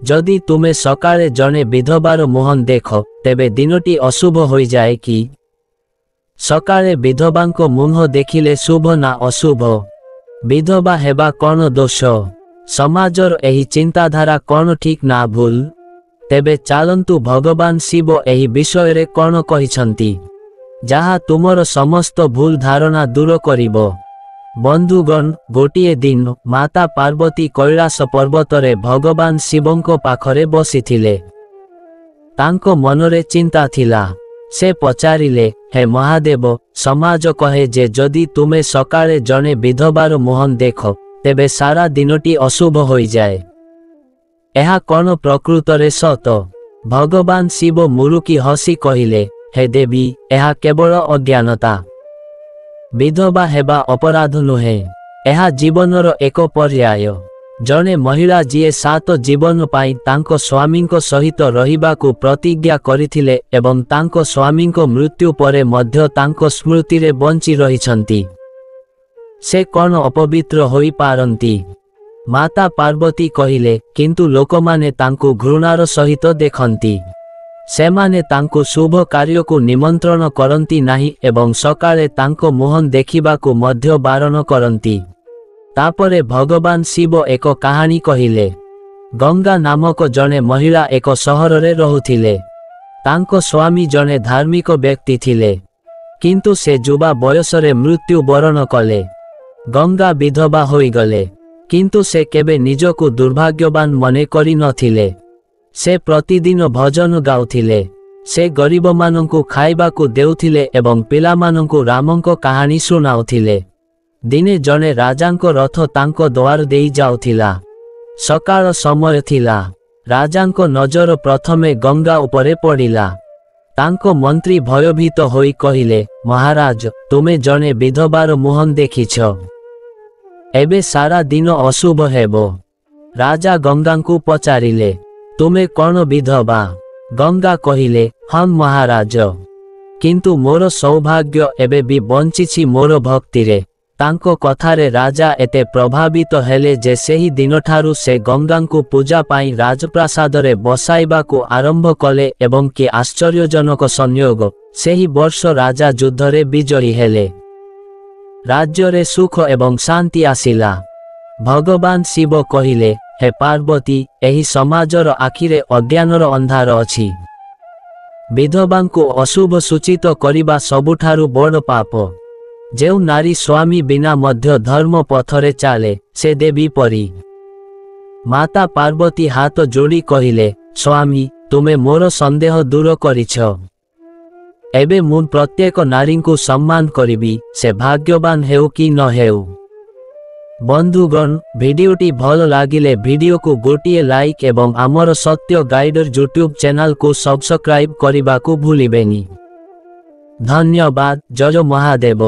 जदि तुमे सकाळे जणे विधवार मुहं देख तेबे दिनटी अशुभ होई जाए कि? सकाळे विधवांको मुह देखिले शुभ ना अशुभ? विधवा हेबा कौन दोष? समाजर एही चिंताधारा कौन ठीक ना भूल? तेबे चालंतु भगवान शिव एही विषय रे कौन कहिछंती जहा तुमर समस्त भूल धारणा दूर करिबो। बंधुगण, गोटिए दिन माता पार्वती कैलाश पर्वतरे भगवान शिवंको पाखरे बसिथिले। तांको मनरे चिंता थिला। से पचारिले, हे महादेव, समाज कहे जे जदि तुमे सकाळे जणे विधवार मुहं देख तेबे सारा दिनटी अशुभ होई जाए। एहा कौन प्रकृतरे सत? भगवान शिव मुरुकी हसी कहिले, हे देवी, एहा केवल अज्ञानता। विधवा हेबा अपराध नुहे, एहा जीवनर एक पर्याय। जणे महिला जीए 7 जीवन पाई तांको स्वामींको सहित रहिबाकू प्रतिज्ञा करिथिले एवं तांको स्वामींको मृत्यु परे मध्य तांको स्मृतिरे बंची रहिछंती, से कौन अपवित्र होई पारंती? माता पार्वती कहिले, किंतु लोकमाने तांको घृणार सहित देखंती। सेमाने तांको शुभ कार्यकू निमंत्रण करंती नाही एवं सकाळे तांको मुहं देखिबाकू मध्य बारण करंती। तापरे भगवान शिव एक कहानी कहिले। गंगा नामक जणे महिला एक सहर रे रहुथिले। तांको स्वामी जणे धार्मिक व्यक्ति थिले, किंतु से जुबा बयसरे मृत्यु बरण कले। गंगा विधवा होई गले, किंतु से केबे निजकू दुर्भाग्यवान मने करि नथिले। से प्रतिदिन भजन गाउथिले। से गरीब मानंकु खाइबाकू देउथिले एवं पिलामानंकु रामंको कहानी सुनाउथिले। दिने जणे राजांको रथ तांको द्वार देई जाउथिला। सकाळ समय थिला। राजांको नजर प्रथमे गंगा उपरे पड़िला। तांको मंत्री भयभीत होई कहिले, महाराज, तुमे जणे विधवार मुहं देखिछ, एबे सारा दिन अशुभ हेबो। राजा गंगांकु पचारिले, तुमे कौन विधवा? गंगा कहिले, हम महाराज, किंतु मोर सौभाग्य एबे भी बंचिछि मोर भक्तिरे। तांको कथारे राजा एते प्रभावित हेले जे सेही दिनठारु से गंगांकु पूजा पाई राजप्रासादरे बसाइबाकू आरंभ कले एवं कि आश्चर्यजनक संयोग, सेही वर्ष राजा युद्धरे विजयी हेले। राज्यरे सुख एवं शांति आसिला। भगवान शिव कहिले, हे पार्वती, एही समाजर आखिरे अज्ञानर अंधार अछि। विधवांकु अशुभ सूचित करिबा सबुठारु बड़ पाप। जेउ नारी स्वामी बिना मध्य धर्म पथरे चाले, से देवी परी। माता पार्वती हाथ जोड़ी कहिले, स्वामी, तुमे मोर संदेह दूर करिछ। एबे मु प्रत्येक नारी को सम्मान करिबी, से भाग्यवान हेउ कि न हेउ। बंधुगण, भिडियोटी भल लागिले भिडियो को गोटिए लाइक एवं आमर सत्य गाइडर यूट्यूब चैनल को सब्सक्राइब करिबाकू भूलिबेनी। धन्यवाद। जय महादेव।